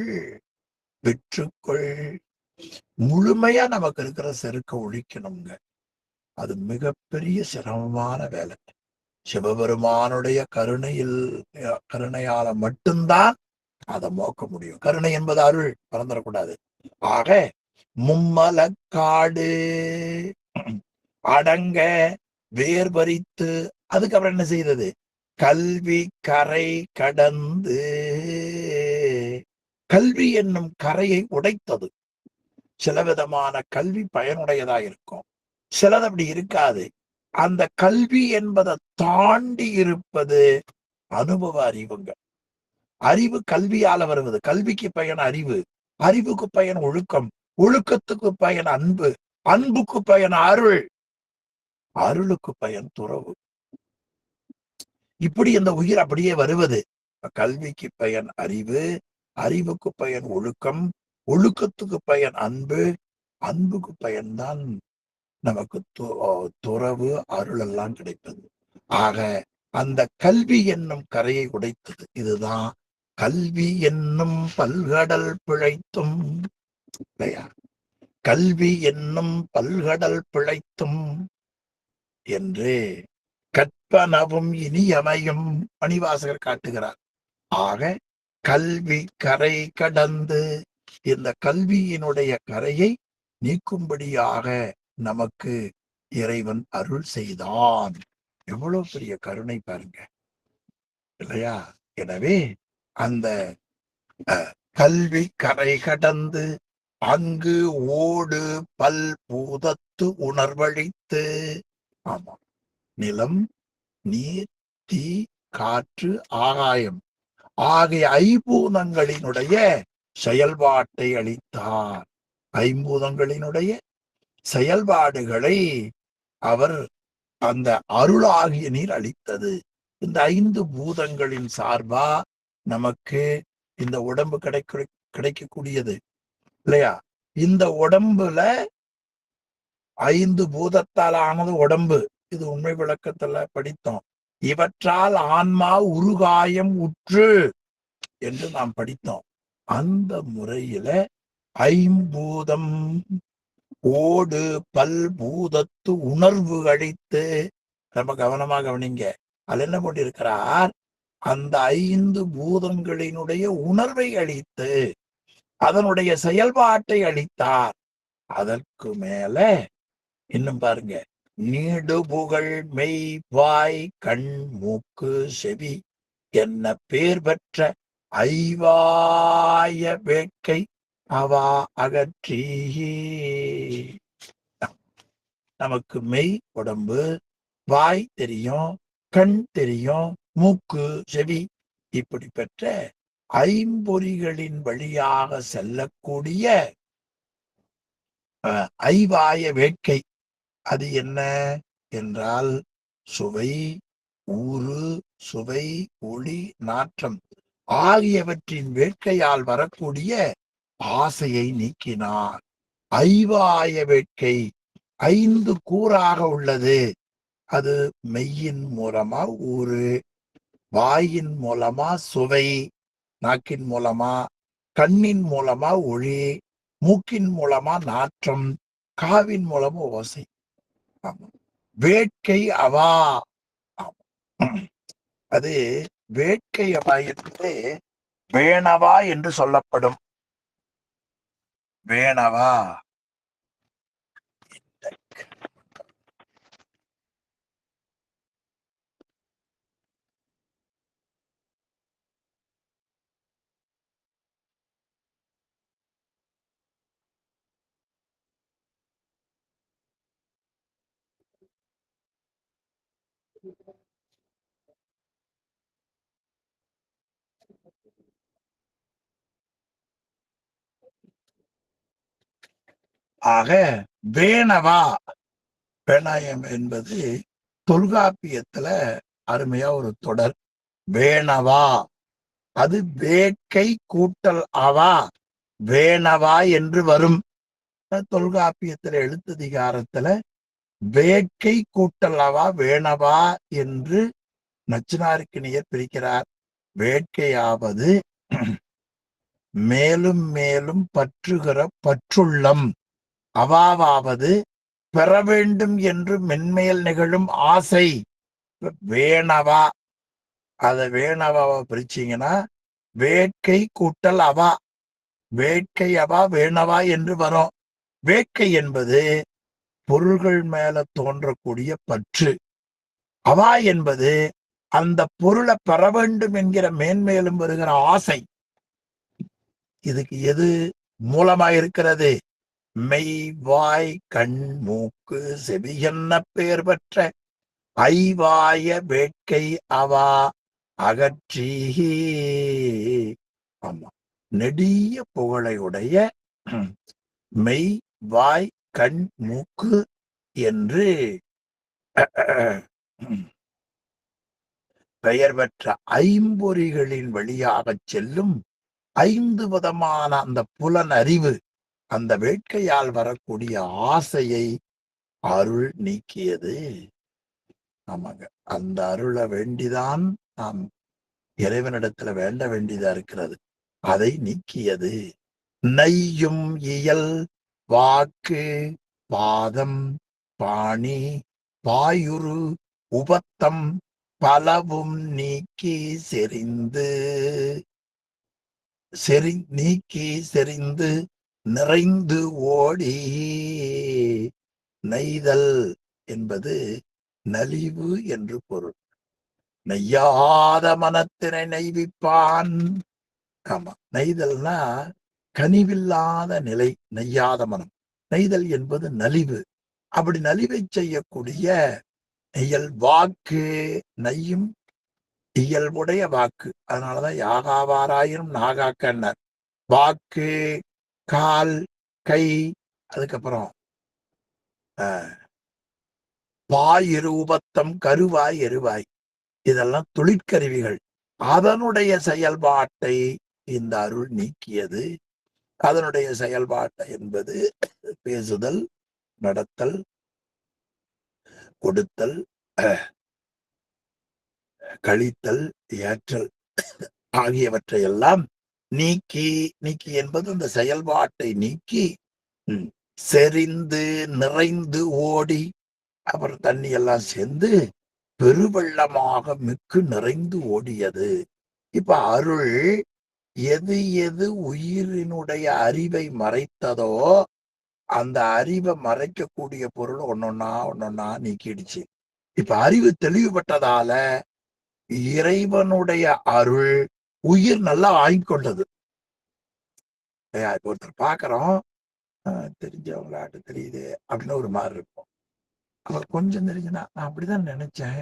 விற்றுக்கொள். முழுமையா நமக்கு இருக்கிற செருக்க ஒழிக்கணுங்க. அது மிகப்பெரிய சிரமமான வேலை. சிவபெருமானுடைய கருணையால மட்டும்தான் அதை மோக்க முடியும். கருணை என்பது அருள், மறந்துடக்கூடாது. ஆக மும்மலக்காடு அடங்க வேர் பறித்து, அதுக்கப்புறம் என்ன செய்தது? கல்வி கரை கடந்து. கல்வி என்னும் கரையை உடைத்தது. சில விதமான கல்வி பயனுடையதா இருக்கும், சிலது அப்படி இருக்காது. அந்த கல்வி என்பதை தாண்டி இருப்பது அனுபவ அறிவுங்க. அறிவு கல்வியால வருவது. கல்விக்கு பயன் அறிவு, அறிவுக்கு பயன் ஒழுக்கம், ஒழுக்கத்துக்கு பயன் அன்பு, அன்புக்கு பயன் அருள், அருளுக்கு பயன் துறவு. இப்படி இந்த உயிர் அப்படியே வருவது. கல்விக்கு பயன் அறிவு, அறிவுக்கு பயன் ஒழுக்கம், ஒழுக்கத்துக்கு பயன் அன்பு, அன்புக்கு பயன்தான் நமக்கு துறவு, அருள் எல்லாம் கிடைப்பது. ஆக அந்த கல்வி என்னும் கரையை உடைத்தது. இதுதான் கல்வி என்னும் பல்கடல் பிழைத்தும் இல்லையா? கல்வி என்னும் பல்கடல் பிழைத்தும் என்று கற்பனவும் இனியமையும் மணிவாசகர் காட்டுகிறார். ஆக கல்வி கரை கடந்து இந்த கல்வியினுடைய கரையை நீக்கும்படியாக நமக்கு இறைவன் அருள் செய்தான். எவ்வளவு பெரிய கருணை பாருங்க இல்லையா? எனவே அந்த கல்வி கரை கடந்து அங்கு ஓடு பல் பூதத்து உணர்வழித்து, ஆமா, நிலம், நீர், தீ, காற்று, ஆகாயம் ஆகிய ஐம்பூதங்களினுடைய செயல்பாட்டை அளித்தார். ஐம்பூதங்களினுடைய செயல்பாடுகளை அவர் அந்த அருளாகிய நீர் அளித்தது. இந்த 5 பூதங்களின் சார்பா நமக்கு இந்த உடம்பு கிடைக்கக்கூடியது இல்லையா? இந்த உடம்புல 5 பூதத்தால் ஆனது உடம்பு. இது உண்மை விளக்கத்துல படித்தோம். இவற்றால் ஆன்மா உருகாயம் உற்று என்று நாம் படித்தோம். அந்த முறையில ஐம்பூதம் ஓடு பல் பூதத்து உணர்வு அளித்து, ரொம்ப கவனமாக கவனிங்க. அது என்ன பண்ணிருக்கிறார்? அந்த 5 பூதங்களினுடைய உணர்வை அளித்து அதனுடைய செயல்பாட்டை அளித்தார். அதற்கு மேல இன்னும் பாருங்க, நீடு புகழ் மெய் வாய் கண் மூக்கு செவி என்ன பேர் பெற்ற ஐவாய வேட்கை அவா அகற்றி. நமக்கு மெய் உடம்பு, வாய் தெரியும், கண் தெரியும், மூக்கு செவி, இப்படி பெற்ற ஐம்பொறிகளின் வழியாக செல்லக்கூடிய ஐவாய வேட்கை. அது என்ன என்றால் சுவை, ஊறு, சுவை, ஒளி, நாற்றம் ஆகியவற்றின் வேட்கையால் வரக்கூடிய ஆசையை நீக்கினார். ஐவாய வேட்கை 5 கூறாக உள்ளது. அது மெய்யின் மூலமா ஊறு, வாயின் மூலமா சுவை, நாக்கின் மூலமா, கண்ணின் மூலமா ஒளி, மூக்கின் மூலமா நாற்றம், காவின் மூலமா ஓசை. வேட்கை அவா. அது வேட்கை அவா என்று வேணவா என்று சொல்லப்படும். வேணவா ஆக வேணவா, வேணாயம் என்பது தொல்காப்பியத்துல அருமையா ஒரு தொடர். வேணவா அது வேட்கை கூட்டல் அவா வேணவா என்று வரும். தொல்காப்பியத்துல எழுத்ததிகாரத்துல வேட்கை கூட்டல் அவா வேணவா என்று நச்சினார்க்கினியர் பிரிக்கிறார். வேட்கையாவது மேலும் மேலும் பற்றுகிற பற்றுள்ளம், அவாவது பெற வேண்டும் என்று மென்மேல் நிகழும் ஆசை. வேணவா, அத வேணவாவை பிரிச்சீங்கன்னா வேட்கை கூட்டல் அவா, வேட்கை அவா வேணவா என்று வரும். வேட்கை என்பது பொருள்கள் மேல தோன்றக்கூடிய பற்று. அவா என்பது அந்த பொருளை பெற வேண்டும் என்கிற மேன்மேலும் வருகிற ஆசை. இதுக்கு எது மூலமா இருக்கிறது? மெய் வாய் கண் மூக்கு செவி என்ன பெயர் பெற்ற ஐவாய வேட்கை அவா அகற்றி ஆமா நெடிய புகழையுடைய மெய் வாய் கண் மூக்கு என்று பெயர் பெற்ற ஐம்பொறிகளின் வழியாக செல்லும் 5 விதமான அந்த புலன் அறிவு, அந்த வேட்கையால் வரக்கூடிய ஆசையை அருள் நீக்கியது. ஆமாங்க, அந்த அருளை வேண்டிதான் நாம் இறைவனிடத்துல வேண்ட வேண்டியதா இருக்கிறது. அதை நீக்கியது. நையும் இயல் வாக்கு பாதம் பாணி பாயுரு உபத்தம் பலவும் நீக்கி செறிந்து நிறைந்து ஓடி. நெய்தல் என்பது நலிவு என்று பொருள். நெய்யாத மனத்தினை நெய்விப்பான். ஆமா, நெய்தல்னா கனிவில்லாத நிலை, நெய்யாத மனம். நெய்தல் என்பது நலிவு. அப்படி நலிவை செய்யக்கூடிய இயல் வாக்கு, நையும் இயல்புடைய வாக்கு. அதனாலதான் யாகாவாராயினும் நாகாக்கன்னர். வாக்கு, கால், கை, அதுக்கப்புறம் பாயிருபத்தம், கருவாய் எருவாய், இதெல்லாம் தொழிற்கருவிகள். அதனுடைய செயல்பாட்டை இந்த அருள் நீக்கியது. அதனுடைய செயல்பாட்டை என்பது பேசுதல், நடத்தல், கொடுத்தல், கழித்தல், ஏற்றல் ஆகியவற்றை எல்லாம் நீக்கி என்பது அந்த செயல்பாட்டை நீக்கி செறிந்து நிறைந்து ஓடி, அப்புறம் தண்ணி எல்லாம் சேர்ந்து பெருவெள்ளமாக மிக்கு நிறைந்து ஓடியது. இப்ப அருள் எது எது உயிரினுடைய அறிவை மறைத்ததோ அந்த அறிவை மறைக்கக்கூடிய பொருள் ஒன்னொன்னா நீக்கிடுச்சு. இப்ப அறிவு தெளிவுபட்டதால இறைவனுடைய அருள் உயிர் நல்லா ஆய்கொண்டது. இப்ப ஒருத்தர் பாக்குறோம், தெரிஞ்சவங்களாட்டு தெரியுது அப்படின்னு ஒரு மாதிரி இருக்கும். அவர் கொஞ்சம் தெரிஞ்சுன்னா நான் அப்படிதான் நினைச்சேன்,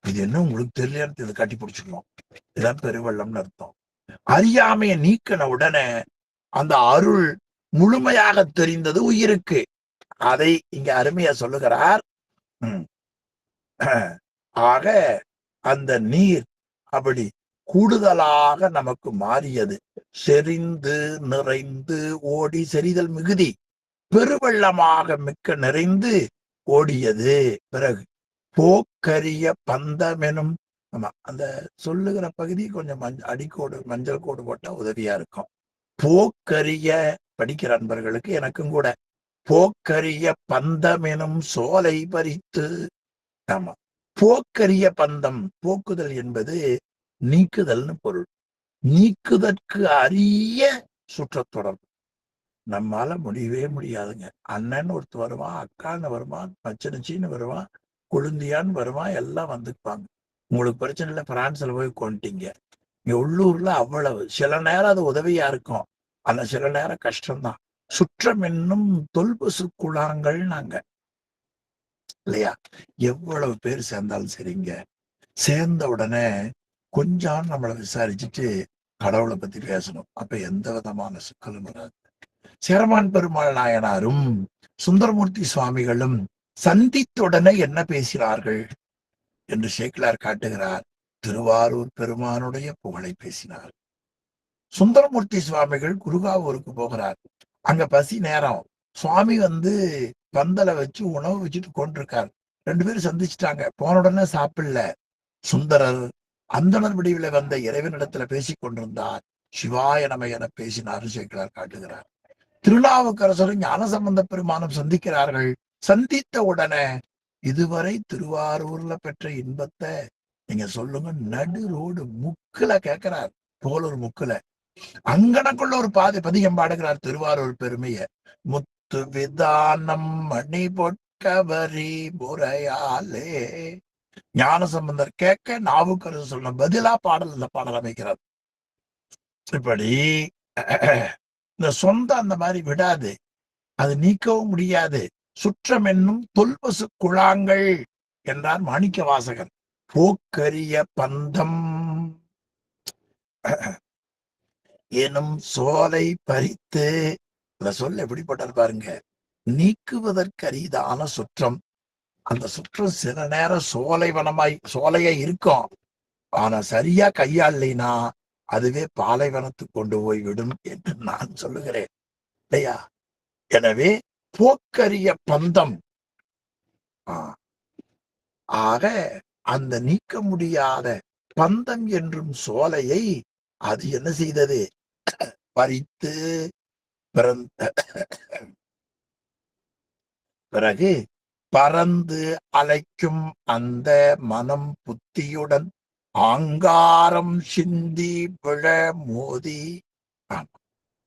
இது என்ன உங்களுக்கு தெரியல, இதை கட்டி பிடிச்சிக்கணும். இதுதான் பெருவெள்ளம்னு அர்த்தம். அறியாமைய நீக்கின உடனே அந்த அருள் முழுமையாக தெரிந்தது உயிருக்கு. அதை இங்க அருமையா சொல்லுகிறார். ஆக அந்த நீர் அப்படி கூடுதலாக நமக்கு மாறியது. செறிந்து நிறைந்து ஓடி, செறிதல் மிகுதி, பெருவெள்ளமாக மிக்க நிறைந்து ஓடியது. பிறகு போக்கரிய பந்தமெனும், ஆமா, அந்த சொல்லுகிற பகுதி கொஞ்சம் அடிக்கோடு மஞ்சள் கோடு போட்டா உதவியா இருக்கும். போக்கரிய படிக்கிற அன்பர்களுக்கு எனக்கும் கூட, போக்கரிய பந்தமெனும் சோலை பறித்து. ஆமா, போக்கரிய பந்தம், போக்குதல் என்பது நீக்குதல்னு பொருள். நீக்குதற்கு அரிய சுற்றத்தொடர்பு நம்மால முடியவே முடியாதுங்க. அண்ணன் ஒருத்து வருவான், அக்கான்னு வருவான், மச்சனச்சின்னு வருவான், குழுந்தியான்னு வருவான், எல்லாம் வந்துப்பாங்க. உங்களுக்கு பிரச்சனை இல்லை, பிரான்ஸ்ல போய் கொண்டுட்டீங்க. இங்க உள்ளூர்ல அவ்வளவு, சில நேரம் அது உதவியா இருக்கும், ஆனா சில நேரம் கஷ்டம்தான். சுற்றம் என்னும் தொல்பசு குழாங்கள் நாங்க இல்லையா? எவ்வளவு பேர் சேர்ந்தாலும் சரிங்க, சேர்ந்த உடனே கொஞ்சம் நம்மளை விசாரிச்சுட்டு கடவுளை பத்தி பேசணும். அப்ப எந்த விதமான சிக்கலும் வராது. சேரமான் பெருமாள் நாயனாரும் சுந்தரமூர்த்தி சுவாமிகளும் சந்தித்துடனே என்ன பேசினார்கள் என்று சேக்கிலார் காட்டுகிறார். திருவாரூர் பெருமானுடைய புகழை பேசினார். சுந்தரமூர்த்தி சுவாமிகள் குருகாவூருக்கு போகிறார். அங்க பசி நேரம். சுவாமி பந்தலை வச்சு உணவு வச்சுட்டு கொண்டிருக்கார். 2 பேரும் சந்திச்சுட்டாங்க. போன உடனே சாப்பிடல. சுந்தரர் அந்தணர் வடிவில வந்த இறைவனிடத்துல பேசிக் கொண்டிருந்தார். சிவாய நம என பேசினார் சேக்கிலார் காட்டுகிறார். திருநாவுக்கரசரும் ஞானசம்பந்த பெருமானும் சந்திக்கிறார்கள். சந்தித்த உடனே இதுவரை திருவாரூர்ல பெற்ற இன்பத்தை நீங்க சொல்லுங்க. நடு ரோடு முக்குல கேட்கிறார், போலூர் முக்குல. அங்கனக்குள்ள ஒரு பதிகம் பாடுகிறார் திருவாரூர் பெருமைய. முத்து விதானம் மணி பொற்கவரி முறையாலே. ஞானசம்பந்தர் கேட்க நாவுக்கரசர் சொன்ன பதிலா பாடல் இந்த பாடல் அமைக்கிறார். இப்படி இந்த சொந்தம் அந்த மாதிரி விடாது, அது நீக்கவும் முடியாது. சுற்றம் என்னும் தொல்பசு குழாங்கள் என்றார் மாணிக்க வாசகர். போக்கரிய பந்தம், எனும் சோலை பறித்து, இந்த சொல் எப்படிப்பட்டது பாருங்க. நீக்குவதற்கரிதான சுற்றம். அந்த சுற்றம் சில நேரம் சோலையா இருக்கும். ஆனா சரியா கையாளலைனா அதுவே பாலைவனத்துக்கு கொண்டு போய் விடும் என்று நான் சொல்லுகிறேன் இல்லையா? எனவே போக்கரிய பந்தம். ஆக அந்த நீக்க முடியாத பந்தம் என்றும் சோலையை அது என்ன செய்தது? பறித்து பிறகு பறந்து அலைக்கும் அந்த மனம் புத்தியுடன் ஆங்காரம் சிந்தி விழ மோதி.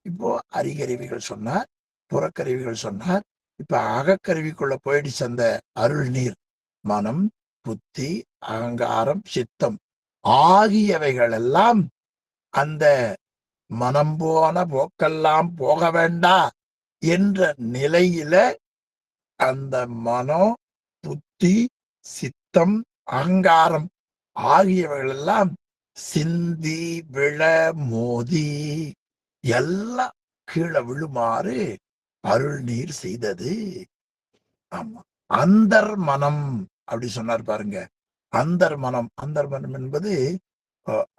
இப்போ அறிகருவிகள் சொன்னார், புறக்கருவிகள் சொன்னார். இப்ப அகக்கருவிக்குள்ள போயிடுச்சு அந்த அருள் நீர். மனம், புத்தி, அகங்காரம், சித்தம் ஆகியவைகள் எல்லாம் அந்த மனம் போன போக்கெல்லாம் போக வேண்டா என்ற நிலையில அந்த மனம், புத்தி, சித்தம், அகங்காரம் ஆகியவைகள் எல்லாம் சிந்தி விழ மோதி எல்லாம் கீழே விழுமாறு அருள் நீர் செய்தது. ஆமா, அந்தர் மனம் அப்படி சொன்னார் பாருங்க. அந்தர் மனம் என்பது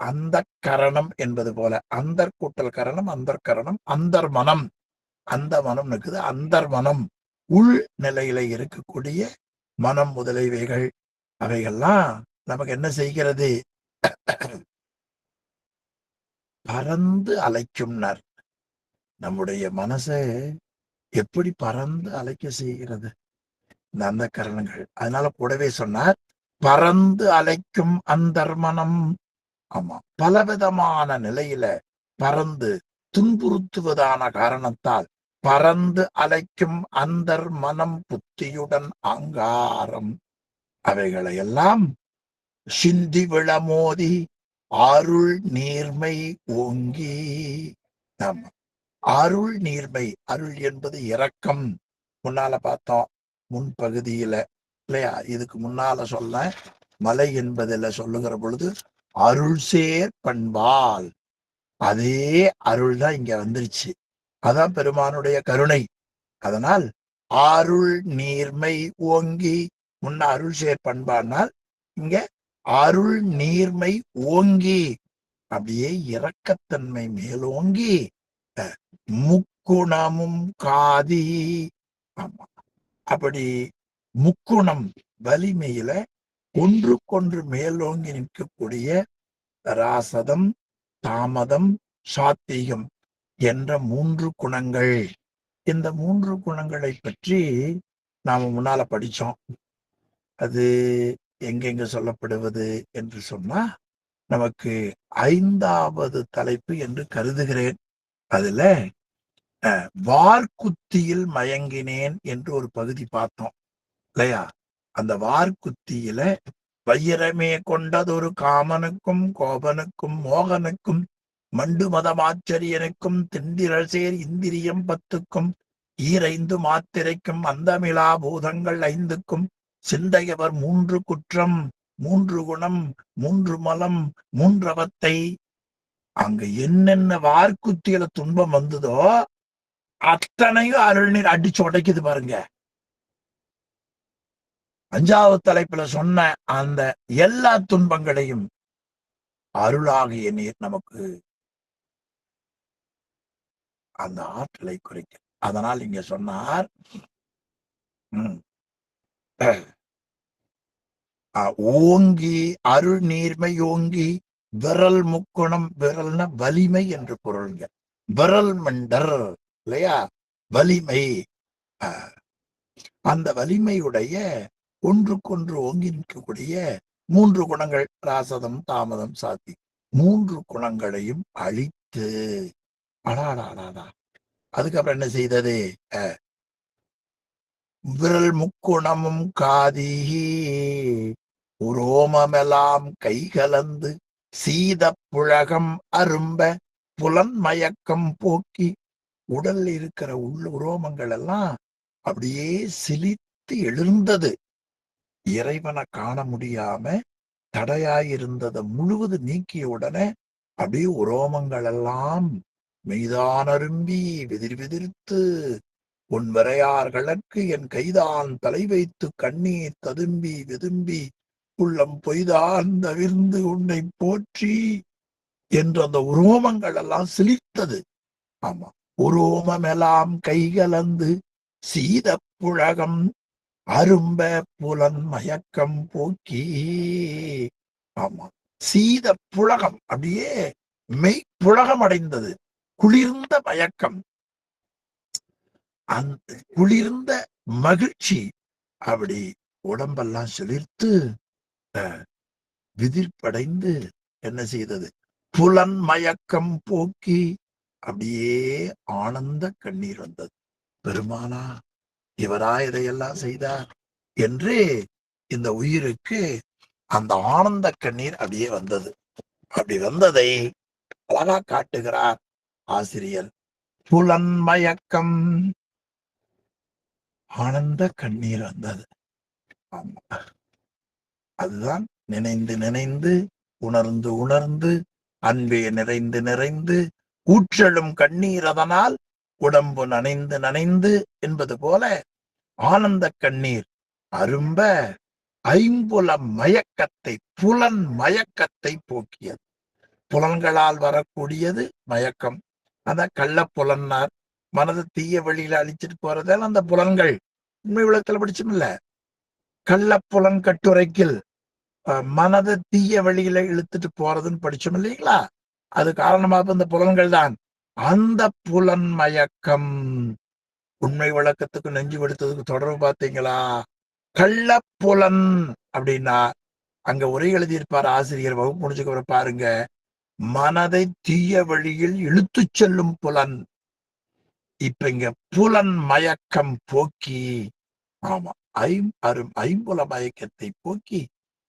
அந்த கரணம் என்பது போல. அந்தர் கூட்டல் கரணம், அந்தர் கரணம், அந்தர் மனம். அந்த மனம் இருக்குது. அந்தர் மனம் உள் நிலையில இருக்கக்கூடிய மனம் முதலியவைகள், அவைகள்லாம் நமக்கு என்ன செய்கிறது? பறந்து அலைக்கும்னார். நம்முடைய மனசை எப்படி பறந்து அலைக்க செய்கிறது இந்த அந்த கரணங்கள். அதனால கூடவே சொன்னார், பறந்து அலைக்கும் அந்தர் மனம். ஆமா, பலவிதமான நிலையில பறந்து துன்புறுத்துவதான காரணத்தால் பறந்து அலைக்கும் அந்தர் மனம் புத்தியுடன் அங்காரம் அவைகளை எல்லாம் சிந்தி விழமோதி அருள் நீர்மை ஓங்கி. ஆமா, அருள் நீர்மை. அருள் என்பது இரக்கம். முன்னால பார்த்தோம் முன்பகுதியில இல்லையா? இதுக்கு முன்னால சொல்ல மலை என்பதில் சொல்லுகிற பொழுது அருள் சேர் பண்பால். அதே அருள் தான் இங்க வந்துருச்சு. அதான் பெருமானுடைய கருணை. அதனால் அருள் நீர்மை ஓங்கி. முன்ன அருள் சேர் பண்பானால் இங்க அருள் நீர்மை ஓங்கி, அப்படியே இரக்கத்தன்மை மேலோங்கி முக்குணமும் காதி. ஆமா, அப்படி முக்குணம் வலிமையில ஒன்றுக்கொன்று மேலோங்கி நிற்கக்கூடிய ராசதம், தாமதம், சாத்தியம் என்ற 3 குணங்கள். இந்த 3 குணங்களை பற்றி நாம முன்னால படிச்சோம். அது எங்கெங்க சொல்லப்படுவது என்று சொன்னா நமக்கு 5வது தலைப்பு என்று கருதுகிறேன். அதுல வார்குத்தியில் மயங்கினேன் என்று ஒரு பகுதி பார்த்தோம் இல்லையா? அந்த வார்குத்தியில வைரமே கொண்டதொரு காமனுக்கும் கோபனுக்கும் மோகனுக்கும் மண்டு மதமாச்சரியனுக்கும் திண்டிரசேர் இந்திரியம் 10க்கும் ஈரைந்து மாத்திரைக்கும் அந்தமிழா பூதங்கள் 5க்கும் சிந்தையவர் 3 குற்றம் 3 குணம் 3 மலம் 3 அவத்தை. அங்க என்னென்ன வார்குத்தியில துன்பம் வந்ததோ அத்தனையும் அருள்நீர் அடிச்சு உடைக்குது பாருங்க. 5வது தலைப்புல சொன்ன அந்த எல்லா துன்பங்களையும் அருளாகிய நீர் நமக்கு அந்த ஆற்றலை குறைக்க. அதனால் இங்க சொன்னார், ஓங்கி அருள் நீர்மை ஓங்கி விரல் முக்குணம். விரல்னா வலிமை என்று பொருள்ங்க. விரல் மண்டர் இல்லையா? வலிமை. அந்த வலிமையுடைய ஒன்றுக்கொன்று ஓங்கி நிற்கக்கூடிய 3 குணங்கள், ராசதம், தாமதம், சாத்தி, 3 குணங்களையும் அழித்து. அடாடாடாடா, அதுக்கப்புறம் என்ன செய்தது? விரல் முக்குணமும் காதி உரோமமெல்லாம் கை கலந்து சீத புழகம் அரும்ப புலன் மயக்கம் போக்கி. உடல்ல இருக்கிற உரோமங்கள் எல்லாம் அப்படியே சிலித்து எழுந்தது. இறைவனை காண முடியாம தடையாயிருந்ததை முழுவதும் நீக்கிய உடனே அப்படியே உரோமங்கள் எல்லாம் மெய்தானரும்பி விதிர் விதிர்த்து உன் வரையார்களுக்கு என் கைதான் தலை வைத்து கண்ணீர் ததும்பி விதும்பி உள்ளம் பொய்தான் தவிர்ந்து உன்னை போற்றி என்று அந்த உரோமங்கள் எல்லாம் சிலிர்த்தது. ஆமா, உரோமமெல்லாம் கைகலந்து சீத புழகம் அரும்ப புலன் மயக்கம் போக்கி. ஆமா, சீத புழகம் அப்படியே மெய் புழகம் அடைந்தது. குளிர்ந்த மயக்கம், அந்த குளிர்ந்த மகிழ்ச்சி அப்படி உடம்பெல்லாம் சிலிர்த்து விதிர்ப்படைந்து என்ன செய்தது? புலன் மயக்கம் போக்கி அப்படியே ஆனந்த கண்ணீர் வந்தது. பெருமானா இவரா இதையெல்லாம் செய்தார் என்று இந்த உயிருக்கு அந்த ஆனந்த கண்ணீர் அப்படியே வந்தது. அப்படி வந்ததை அழகா காட்டுகிறார் ஆசிரியர். புலன் மயக்கம், ஆனந்த கண்ணீர் வந்தது. ஆமா, அதுதான் நினைந்து நினைந்து உணர்ந்து உணர்ந்து அன்பே நிறைந்து நிறைந்து ஊற்றலும் கண்ணீர் அதனால் உடம்பு நனைந்து நனைந்து என்பது போல ஆனந்த கண்ணீர் அரும்ப ஐம்புல மயக்கத்தை, புலன் மயக்கத்தை போக்கியது. புலன்களால் வரக்கூடியது மயக்கம். அதான் கள்ள புலன்னார். மனதை தீய வழியில அழிச்சிட்டு போறதால அந்த புலன்கள். உண்மை உலகத்துல படிச்சுமில்ல, கள்ள புலன் கட்டுரைக்கில் மனதை தீய வழியில இழுத்துட்டு போறதுன்னு படிச்சோம் இல்லைங்களா? அது காரணமாக இந்த புலன்கள் தான். அந்த புலன் மயக்கம் உண்மை விளக்கத்துக்கு நெஞ்சு வெடுத்ததுக்கு தொடர்பு பார்த்தீங்களா? கள்ள புலன் அப்படின்னா அங்க உரை எழுதியிருப்பார் ஆசிரியர். வகுப்பு முடிச்சுக்க பாருங்க, மனதை தீய வழியில் இழுத்து செல்லும் புலன். இப்ப இங்க புலன் மயக்கம் போக்கி, ஆமா, ஐம்புல மயக்கத்தை போக்கி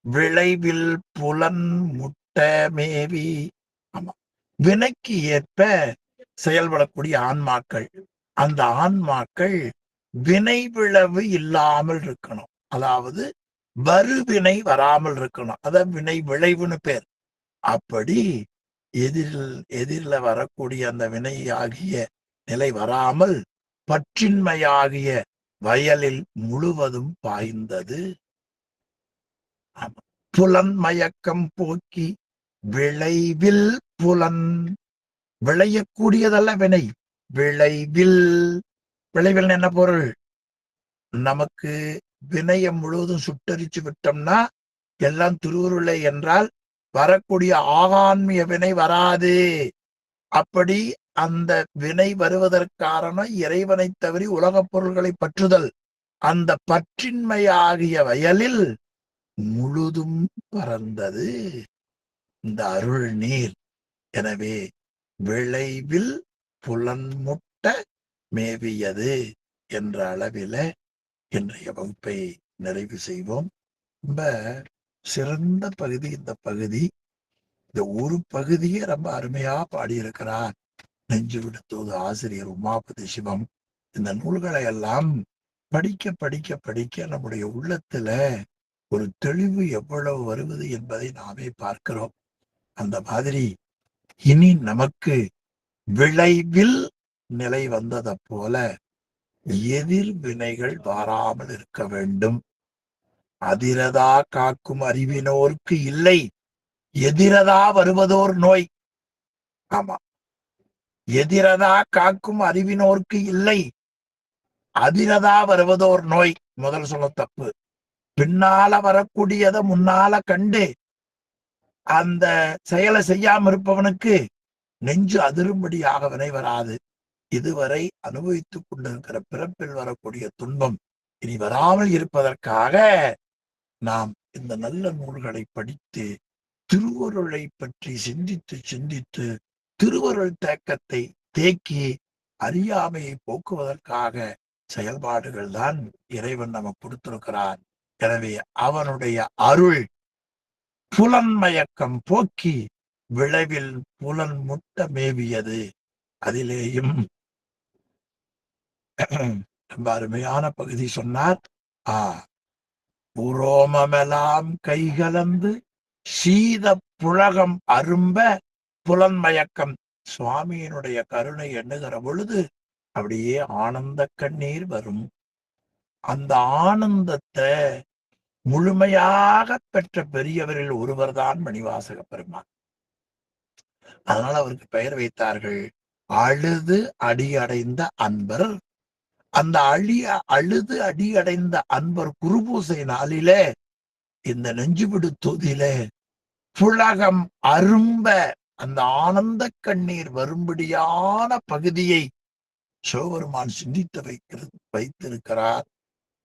விளைவில் புலன் முட்ட மேவி. ஆமா, வினைக்கு ஏற்ப செயல்படக்கூடிய ஆன்மாக்கள், அந்த ஆன்மாக்கள் வினை விளைவு இல்லாமல் இருக்கணும். அதாவது வருவினை வராமல் இருக்கணும். அதான் வினை விளைவுன்னு பேர். அப்படி எதிரில் வரக்கூடிய அந்த வினை ஆகிய நிலை வராமல் பற்றின்மையாகிய வயலில் முழுவதும் பாய்ந்தது. புலன் மயக்கம் போக்கி விளைவில் புலன், விளையக்கூடியதல்ல வினை, விளைவில். விளைவில் என்ன பொருள்? நமக்கு வினையை முழுவதும் சுட்டரிச்சு விட்டோம்னா எல்லாம் திருவுருளை என்றால் வரக்கூடிய ஆகான்மிய வினை வராது. அப்படி அந்த வினை வருவதற்கான இறைவனை தவிர உலகப் பொருள்களை பற்றுதல். அந்த பற்றின்மையாகிய வயலில் முழுதும் பறந்தது இந்த அருள் நீர். எனவே விளைவில் புலன்முட்ட மேவியது என்ற அளவில இன்றைய வகுப்பை நிறைவு செய்வோம். ரொம்ப சிறந்த பகுதி இந்த பகுதி. இந்த ஒரு பகுதியே ரொம்ப அருமையா பாடியிருக்கிறார் நெஞ்சு விடுத்தோது ஆசிரியர் உமாபதி சிவம். இந்த நூல்களை எல்லாம் படிக்க படிக்க படிக்க நம்முடைய உள்ளத்துல ஒரு தெளிவு எவ்வளவு வருவது என்பதை நாமே பார்க்கிறோம். அந்த மாதிரி இனி நமக்கு விளைவில் நிலை வந்ததை போல எதிர் வினைகள் வாராமல் இருக்க வேண்டும். அதிரதா காக்கும் அறிவினோருக்கு இல்லை, எதிரதா வருவதோர் நோய். ஆமா, எதிரதா காக்கும் அறிவினோருக்கு இல்லை, அதிரதா வருவதோர் நோய். முதல் சொல்ல தப்பு. பின்னால வரக்கூடியத முன்னால கண்டு அந்த செயலை செய்யாம இருப்பவனுக்கு நெஞ்சு அதிரும்படியாக வினை வராது. இதுவரை அனுபவித்துக் கொண்டிருக்கிற பிறப்பில் வரக்கூடிய துன்பம் இனி வராமல் இருப்பதற்காக நாம் இந்த நல்ல நூல்களை படித்து திருவருளை பற்றி சிந்தித்து சிந்தித்து திருவருள் தேக்கத்தை தேக்கி அறியாமையை போக்குவதற்காக செயல்பாடுகள் தான் இறைவன் நமக்கு கொடுத்திருக்கிறான். எனவே அவனுடைய அருள் புலன்மயக்கம் போக்கி விளைவில் புலன் முட்ட மேவியது. அதிலேயும் ரொம்ப அருமையான பகுதி சொன்னார். உரோமமெல்லாம் கைகலந்து சீத புழகம் அரும்ப புலன்மயக்கம். சுவாமியினுடைய கருணை எண்ணுகிற பொழுது அப்படியே ஆனந்த கண்ணீர் வரும். அந்த ஆனந்தத்தை முழுமையாக பெற்ற பெரியவரில் ஒருவர்தான் மணிவாசக பெருமான். அதனால அவருக்கு பெயர் வைத்தார்கள் அழுது அடியடைந்த அன்பர். அந்த அழுது அடியடைந்த அன்பர் குருபூசை நாளிலே இந்த நெஞ்சுவிடு தொதிலே புலகம் அரும்ப அந்த ஆனந்த கண்ணீர் வரும்படியான பகுதியை சிவபெருமான் சிந்தித்து வைத்திருக்கிறார்.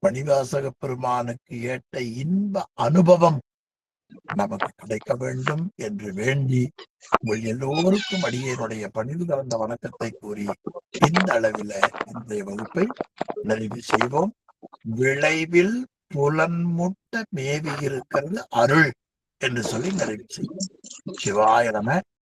மணிவாசக பெருமானுக்கு ஏற்ற இன்ப அனுபவம் நமக்கு கிடைக்க வேண்டும் என்று வேண்டி உங்கள் எல்லோருக்கும் அடியேனுடைய பணிவு கலந்த வணக்கத்தை கூறி இந்த அளவில இன்றைய வகுப்பை நிறைவு செய்வோம். விளைவில் புலன்முட்ட மேவி இருக்கிறது அருள் என்று சொல்லி நிறைவு செய்வோம். சிவாய நம.